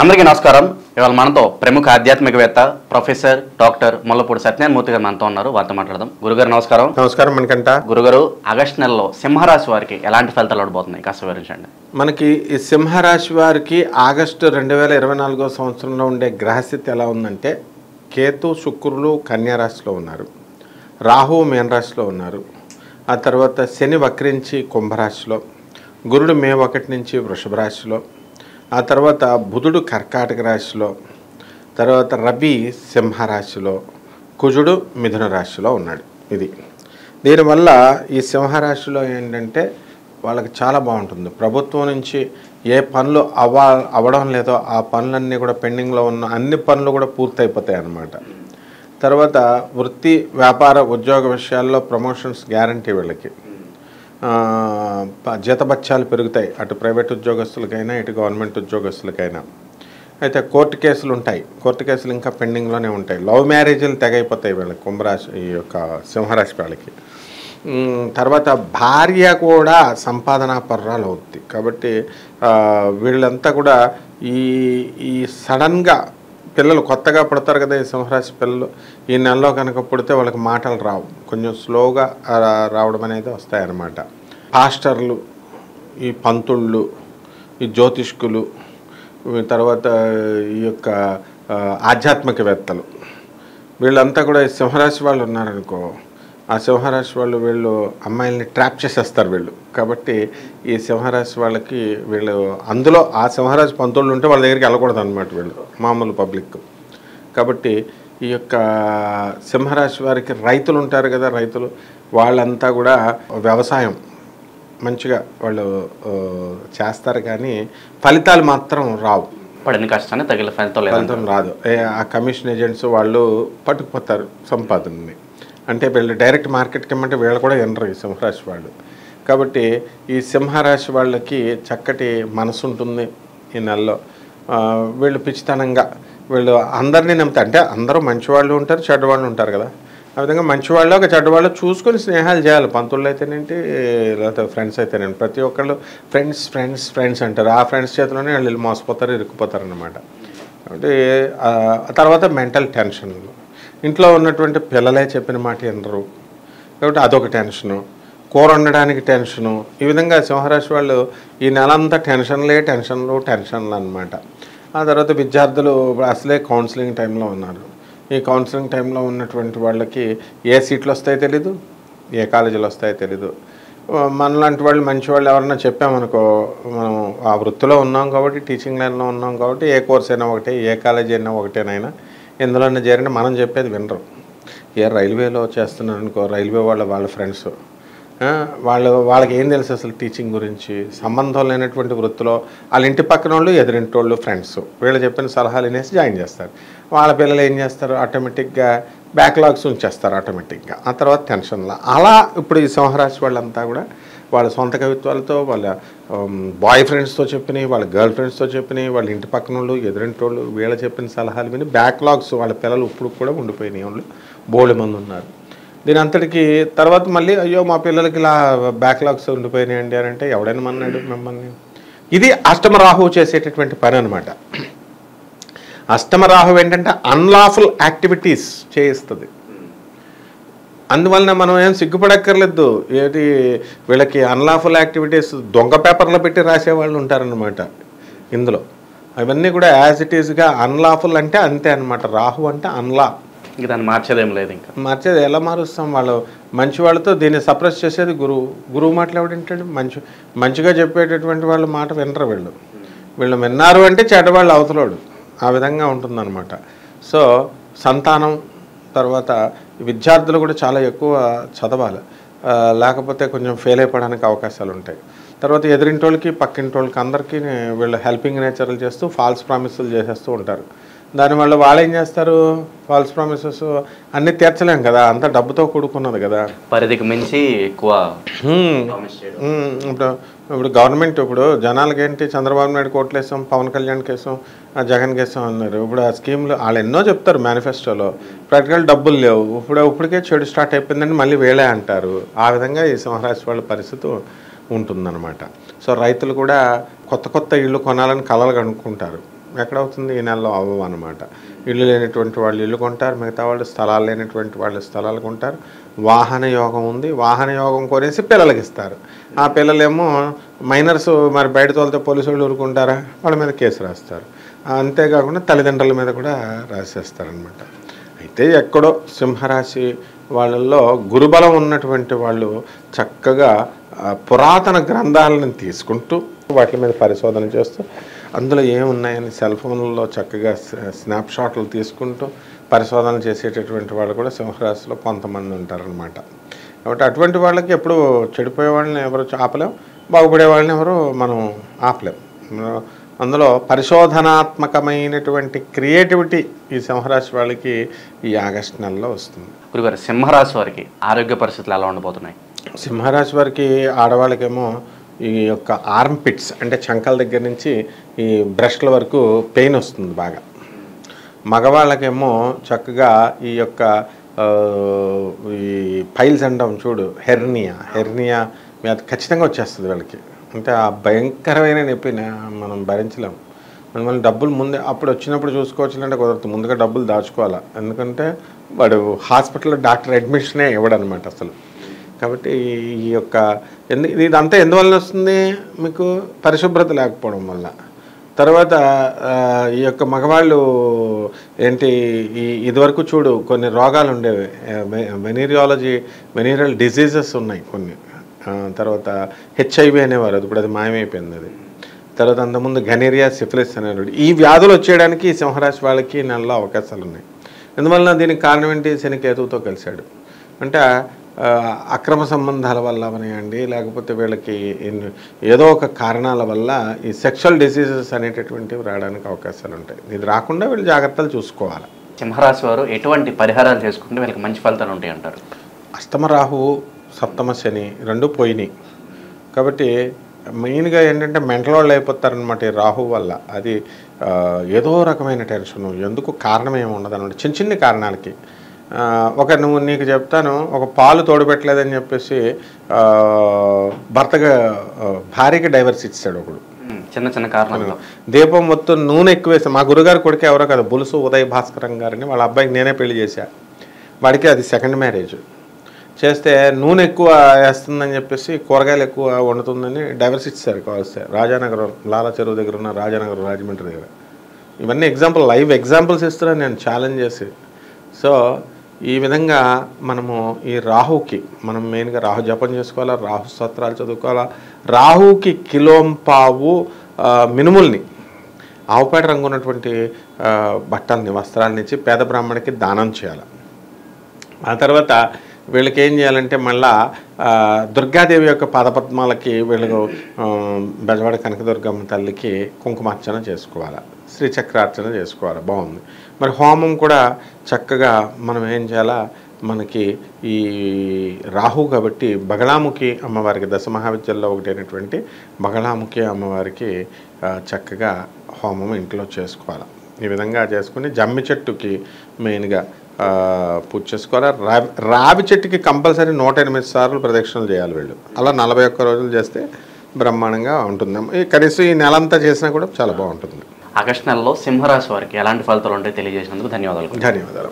అందరికీ నమస్కారం. ఇవాళ మనతో ప్రముఖ ఆధ్యాత్మికవేత్త ప్రొఫెసర్ డాక్టర్ ముల్లపూడి సత్యనారాయణమూర్తి గారు మనతో ఉన్నారు. వారితో మాట్లాడదాం. గురుగారు నమస్కారం. నమస్కారం మనకంట. గురుగారు, ఆగస్టు నెలలో సింహరాశి వారికి ఎలాంటి ఫలితాలు ఉండబోతున్నాయి కాస్త వివరించండి. మనకి ఈ సింహరాశి వారికి ఆగస్టు 2024 సంవత్సరంలో ఉండే గ్రహస్థితి ఎలా ఉందంటే, కేతు శుక్రులు కన్యా రాశిలో ఉన్నారు, రాహు మీన రాశిలో ఉన్నారు, ఆ తర్వాత శని వక్రించి కుంభరాశిలో, గురుడు మే 1 నుంచి వృషభ రాశిలో, ఆ తర్వాత బుధుడు కర్కాటక రాశిలో, తర్వాత రవి సింహరాశిలో, కుజుడు మిథున రాశిలో ఉన్నాడు. ఇది దీనివల్ల ఈ సింహరాశిలో ఏంటంటే వాళ్ళకి చాలా బాగుంటుంది. ప్రభుత్వం నుంచి ఏ పనులు అవ్వడం లేదో ఆ పనులన్నీ కూడా పెండింగ్లో ఉన్న అన్ని పనులు కూడా పూర్తయిపోతాయి అన్నమాట. తర్వాత వృత్తి వ్యాపార ఉద్యోగ విషయాల్లో ప్రమోషన్స్ గ్యారంటీ వీళ్ళకి. జీతభత్యాలు పెరుగుతాయి, అటు ప్రైవేట్ ఉద్యోగస్తులకైనా ఇటు గవర్నమెంట్ ఉద్యోగస్తులకైనా. అయితే కోర్టు కేసులు ఉంటాయి, కోర్టు కేసులు ఇంకా పెండింగ్లోనే ఉంటాయి. లవ్ మ్యారేజీలు తెగైపోతాయి వీళ్ళకి, కుంభరాశి ఈ యొక్క సింహరాశి వాళ్ళకి. తర్వాత భార్య కూడా సంపాదనా పర్రాలు అవుతుంది. కాబట్టి వీళ్ళంతా కూడా ఈ సడన్గా పిల్లలు కొత్తగా పుడతారు కదా ఈ సింహరాశి పిల్లలు, ఈ నెలలో కనుక పుడితే వాళ్ళకి మాటలు రావు, కొంచెం స్లోగా రావడం అనేది వస్తాయన్నమాట. పాస్టర్లు, ఈ పంతుళ్ళు, ఈ జ్యోతిష్కులు, తర్వాత ఈ యొక్క ఆధ్యాత్మికవేత్తలు, వీళ్ళంతా కూడా ఈ సింహరాశి వాళ్ళు ఉన్నారనుకో, ఆ సింహరాశి వాళ్ళు వీళ్ళు అమ్మాయిల్ని ట్రాప్ చేసేస్తారు వీళ్ళు. కాబట్టి ఈ సింహరాశి వాళ్ళకి వీళ్ళు అందులో ఆ సింహరాశి పంతుళ్ళు ఉంటే వాళ్ళ దగ్గరికి వెళ్ళకూడదు అనమాట వీళ్ళు, మామూలు పబ్లిక్. కాబట్టి ఈ యొక్క సింహరాశి వారికి రైతులు ఉంటారు కదా, రైతులు వాళ్ళంతా కూడా వ్యవసాయం మంచిగా వాళ్ళు చేస్తారు, కానీ ఫలితాలు మాత్రం రావు. పడిన కష్టాన్ని తగిన ఫలితం రాదు. ఆ కమిషన్ ఏజెంట్స్ వాళ్ళు పట్టుకుపోతారు సంపాదనని. అంటే వీళ్ళు డైరెక్ట్ మార్కెట్కి ఇమ్మంటే వీళ్ళు కూడా వినరు ఈ సింహరాశి వాళ్ళు. కాబట్టి ఈ సింహరాశి వాళ్ళకి చక్కటి మనసు ఉంటుంది ఈ నెలలో. వీళ్ళు పిచ్చితనంగా వీళ్ళు అందరినీ నమ్ముతారు. అంటే అందరూ మంచివాళ్ళు ఉంటారు, చెడ్డవాళ్ళు ఉంటారు కదా. ఆ విధంగా మంచివాళ్ళు ఒక చెడ్డవాళ్ళు చూసుకొని స్నేహాలు చేయాలి. పంతుళ్ళు అయితేనేంటి, లేకపోతే ఫ్రెండ్స్ అయితేనేంటి, ప్రతి ఒక్కళ్ళు ఫ్రెండ్స్ ఫ్రెండ్స్ ఫ్రెండ్స్ అంటారు. ఆ ఫ్రెండ్స్ చేతిలోనే వాళ్ళు మోసపోతారు, ఇరుక్కుపోతారు అన్నమాట. కాబట్టి తర్వాత మెంటల్ టెన్షన్లు, ఇంట్లో ఉన్నటువంటి పిల్లలే చెప్పిన మాట వినరు కాబట్టి అదొక టెన్షను, కూర వండడానికి టెన్షను. ఈ విధంగా సింహరాశి వాళ్ళు ఈ నెలంతా టెన్షన్లు అన్నమాట. ఆ తర్వాత విద్యార్థులు అసలే కౌన్సిలింగ్ టైంలో ఉన్నారు. ఈ కౌన్సిలింగ్ టైంలో ఉన్నటువంటి వాళ్ళకి ఏ సీట్లు వస్తాయో తెలీదు, ఏ కాలేజీలు వస్తాయో తెలీదు. మనలాంటి వాళ్ళు మంచి వాళ్ళు ఎవరన్నా చెప్పామనుకో, మనం ఆ వృత్తిలో ఉన్నాం కాబట్టి, టీచింగ్ లైన్లో ఉన్నాం కాబట్టి, ఏ కోర్స్ అయినా ఒకటే, ఏ కాలేజీ అయినా ఒకటేనైనా, ఎందులోనే చేరిన మనం చెప్పేది వినరు. ఏ రైల్వేలో చేస్తున్నారు అనుకో, రైల్వే వాళ్ళ ఫ్రెండ్స్ వాళ్ళకి ఏం తెలుసు అసలు టీచింగ్ గురించి, సంబంధం లేనటువంటి వృత్తిలో వాళ్ళ ఇంటి పక్కన వాళ్ళు ఎదురింటి వాళ్ళు ఫ్రెండ్స్ వీళ్ళు చెప్పిన సలహాలు వినేసి జాయిన్ చేస్తారు. వాళ్ళ పిల్లలు ఏం చేస్తారు, ఆటోమేటిక్గా బ్యాక్లాగ్స్ ఉంచేస్తారు ఆటోమేటిక్గా. ఆ తర్వాత టెన్షన్లా అలా ఇప్పుడు ఈ సింహరాశి వాళ్ళంతా కూడా వాళ్ళ సొంత కవిత్వాలతో, వాళ్ళ బాయ్ ఫ్రెండ్స్తో చెప్పినవి, వాళ్ళ గర్ల్ ఫ్రెండ్స్తో చెప్పినవి, వాళ్ళ ఇంటి పక్కన వాళ్ళు ఎదురింటి వాళ్ళు వీళ్ళు చెప్పిన సలహాలు విని బ్యాక్లాగ్స్ వాళ్ళ పిల్లలు ఇప్పుడు కూడా ఉండిపోయినాయి వాళ్ళు బోల్డ్ మంది ఉన్నారు. దీని అంతటికి తర్వాత మళ్ళీ అయ్యో మా పిల్లలకి ఇలా బ్యాక్లాగ్స్ ఉండిపోయినాయండి అని అంటే ఎవడైనా మన్నాడు మిమ్మల్ని. ఇది అష్టమ రాహువు చేసేటటువంటి పని అనమాట. అష్టమ రాహువు ఏంటంటే అన్లాఫుల్ యాక్టివిటీస్ చేయిస్తుంది. అందువలన మనం ఏం సిగ్గుపడక్కర్లేదు. ఏది వీళ్ళకి అన్లాఫుల్ యాక్టివిటీస్ దొంగ పేపర్లో పెట్టి రాసేవాళ్ళు ఉంటారనమాట ఇందులో. అవన్నీ కూడా యాజ్ ఇట్ ఈస్గా అన్లాఫుల్ అంటే అంతే అనమాట. రాహు అంటే అన్లా, ఇంకా దాన్ని మార్చేదేం లేదు. ఇంకా మార్చేది ఎలా మారుస్తాం? వాళ్ళు మంచి వాళ్ళతో దీన్ని సప్రెస్ చేసేది గురువు మాటలు ఎవడింటాడు? మంచిగా చెప్పేటటువంటి వాళ్ళ మాట వినరు వీళ్ళు. వీళ్ళు విన్నారు అంటే చెడ్డవాళ్ళు అవతలోడు. ఆ విధంగా ఉంటుందన్నమాట. సో సంతానం, తర్వాత విద్యార్థులు కూడా చాలా ఎక్కువ చదవాలి, లేకపోతే కొంచెం ఫెయిల్ అయిపోవడానికి అవకాశాలు ఉంటాయి. తర్వాత ఎదురింటోళ్ళకి పక్కింటోళ్ళకి అందరికీ వీళ్ళు హెల్పింగ్ నేచర్లు చేస్తూ ఫాల్స్ ప్రామిసులు చేసేస్తూ ఉంటారు. దానివల్ల వాళ్ళు ఏం చేస్తారు, ఫాల్స్ ప్రామిసెస్ అన్నీ తీర్చలేం కదా, అంతా డబ్బుతో కూడుకున్నది కదా, పరిధికి మించి ఎక్కువ. ఇప్పుడు గవర్నమెంట్ ఇప్పుడు జనాలకి ఏంటి, చంద్రబాబు నాయుడు కోట్లు వేసాం, పవన్ కళ్యాణ్ కేసాం, జగన్ కేసాం అన్నారు. ఇప్పుడు ఆ స్కీమ్లు వాళ్ళు ఎన్నో చెప్తారు మేనిఫెస్టోలో, ప్రాక్టికల్ డబ్బులు లేవు. ఇప్పటికే చెడు స్టార్ట్ అయిపోయిందని మళ్ళీ వేళే అంటారు. ఆ విధంగా ఈ సింహరాశి వాళ్ళ పరిస్థితి ఉంటుందన్నమాట. సో రైతులు కూడా కొత్త ఇళ్ళు కొనాలని కలలు కనుక్కుంటారు. ఎక్కడవుతుంది? ఈ నెలలో అవ్వవు అనమాట. ఇల్లు లేనటువంటి వాళ్ళు ఇల్లు కొంటారు, మిగతా వాళ్ళు స్థలాలు లేనటువంటి వాళ్ళు స్థలాలు కొంటారు. వాహన యోగం ఉంది, వాహన యోగం కొనేసి పిల్లలకి ఇస్తారు. ఆ పిల్లలేమో మైనర్స్, మరి బయట తోలితే పోలీసు వాళ్ళు ఊరుకుంటారా? వాళ్ళ మీద కేసు రాస్తారు. అంతేకాకుండా తల్లిదండ్రుల మీద కూడా రాసేస్తారనమాట. అయితే ఎక్కడో సింహరాశి వాళ్ళల్లో గురుబలం ఉన్నటువంటి వాళ్ళు చక్కగా పురాతన గ్రంథాలను తీసుకుంటూ వాటి మీద పరిశోధన చేస్తూ అందులో ఏమున్నాయని సెల్ ఫోన్లలో చక్కగా స్నాప్షాట్లు తీసుకుంటూ పరిశోధన చేసేటటువంటి వాళ్ళు కూడా సింహరాశిలో కొంతమంది ఉంటారనమాట. కాబట్టి అటువంటి వాళ్ళకి ఎప్పుడు చెడిపోయే వాళ్ళని ఎవరు ఆపలేం, బాగుపడే వాళ్ళని ఎవరు మనం ఆపలేం. అందులో పరిశోధనాత్మకమైనటువంటి క్రియేటివిటీ ఈ సింహరాశి వాళ్ళకి ఈ ఆగస్టు నెలలో వస్తుంది. గురుగారు, సింహరాశి వారికి ఆరోగ్య పరిస్థితులు ఎలా ఉండబోతున్నాయి? సింహరాశి వారికి ఆడవాళ్ళకేమో ఈ యొక్క ఆర్మ్ పిట్స్ అంటే చంకల దగ్గర నుంచి ఈ బ్రెస్ట్ల వరకు పెయిన్ వస్తుంది బాగా. మగవాళ్ళకేమో చక్కగా ఈ యొక్క ఈ పైల్స్ అంటాం చూడు, హెర్నియా మీద ఖచ్చితంగా వచ్చేస్తుంది వీళ్ళకి. అంటే ఆ భయంకరమైన నొప్పిని మనం భరించలేము. మనం డబ్బులు ముందే అప్పుడు వచ్చినప్పుడు చూసుకోవచ్చులంటే కుదరదు, ముందుగా డబ్బులు దాచుకోవాలా. ఎందుకంటే వాడు హాస్పిటల్లో డాక్టర్ అడ్మిషనే ఇవ్వడనమాట అసలు. కాబట్టి ఈ యొక్క ఇదంతా ఎందువల్ల వస్తుంది? మీకు పరిశుభ్రత లేకపోవడం వల్ల. తర్వాత ఈ యొక్క మగవాళ్ళు ఏంటి, ఇదివరకు చూడు కొన్ని రోగాలు ఉండేవి, వెనీరియల్ డిసీజెస్ ఉన్నాయి కొన్ని. తర్వాత హెచ్ఐవి అనేవారు, ఇప్పుడు అది మాయమైపోయింది అది. తర్వాత అంతకుముందు గనేరియా, సిఫిలిస్ అనేవాడు. ఈ వ్యాధులు వచ్చేయడానికి సింహరాశి వాళ్ళకి నెలలో అవకాశాలు ఉన్నాయి. ఎందువలన దీనికి కారణం ఏంటి? శని కేతువుతో కలిశాడు. అంటే అక్రమ సంబంధాల వల్ల అవనివ్వండి, లేకపోతే వీళ్ళకి ఏదో ఒక కారణాల వల్ల ఈ సెక్షువల్ డిసీజెస్ అనేటటువంటివి రావడానికి అవకాశాలు ఉంటాయి. ఇది రాకుండా వీళ్ళు జాగ్రత్తలు చూసుకోవాలి. సింహరాశి వారు ఎటువంటి పరిహారాలు చేసుకుంటే వీళ్ళకి మంచి ఫలితాలు ఉంటాయి అంటారు? అష్టమ రాహువు, సప్తమ శని రెండు పోయినాయి. కాబట్టి మెయిన్గా ఏంటంటే మెంటల్ వాళ్ళు అయిపోతారనమాట ఈ రాహు వల్ల. అది ఏదో రకమైన టెన్షను, ఎందుకు కారణం ఏమి ఉండదు అనమాట, చిన్న చిన్న కారణాలకి. నీకు చెప్తాను, ఒక పాలు తోడుపెట్టలేదని చెప్పేసి భార్యకి డైవర్స్ ఇచ్చాడు ఒకడు. చిన్న చిన్న కారణాలు. దీపం మొత్తం నూనె ఎక్కువ వేసా. మా గురుగారు కొడుకు ఎవరో కదా, బులుసు ఉదయ్ భాస్కరం గారిని, వాళ్ళ అబ్బాయికి నేనే పెళ్లి చేశా. వాడికి అది సెకండ్ మ్యారేజ్ చేస్తే నూనె ఎక్కువ వేస్తుందని చెప్పేసి, కూరగాయలు ఎక్కువ వండుతుందని డైవర్స్ ఇచ్చారు. కావాల్సి రాజానగరం, లాలా చెరువు దగ్గర ఉన్న రాజానగరం, రాజమండ్రి దగ్గర. ఇవన్నీ లైవ్ ఎగ్జాంపుల్స్ ఇస్తున్నాను నేను ఛాలెంజ్ చేసి. సో ఈ విధంగా మనము ఈ రాహుకి మనం మెయిన్గా రాహు జపం చేసుకోవాలా, రాహు స్తోత్రాలు చదువుకోవాలా. రాహుకి కిలోంపావు మినుముల్ని, ఆవుపేట రంగు ఉన్నటువంటి బట్టల్ని, వస్త్రాలని ఇచ్చి పేద బ్రాహ్మణికి దానం చేయాలి. ఆ తర్వాత వీళ్ళకి ఏం చేయాలంటే మళ్ళా దుర్గాదేవి యొక్క పాదపద్మాలకి వీళ్ళు బెజవాడ కనకదుర్గమ్మ తల్లికి కుంకుమార్చన చేసుకోవాలి, శ్రీచక్రార్చన చేసుకోవాలి. బాగుంది. మరి హోమం కూడా చక్కగా మనం ఏం చేయాలా, మనకి ఈ రాహు కాబట్టి బగళాముఖి అమ్మవారికి, దశమహావిద్యల్లో ఒకటైనటువంటి బగళాముఖి అమ్మవారికి చక్కగా హోమం ఇంట్లో చేసుకోవాలి. ఈ విధంగా చేసుకుని జమ్మి చెట్టుకి మెయిన్గా పూజ చేసుకోవాలి. రావి చెట్టుకి కంపల్సరీ 108 సార్లు ప్రదక్షిణలు చేయాలి వీళ్ళు. అలా 41 రోజులు చేస్తే బ్రహ్మాండంగా ఉంటుంది. కనీసం ఈ నెలంతా చేసినా కూడా చాలా బాగుంటుంది. ఆగస్టు నెలలో సింహరాశి వారికి ఎలాంటి ఫలితాలు ఉంటాయో తెలియజేసినందుకు ధన్యవాదాలు. ధన్యవాదాలు.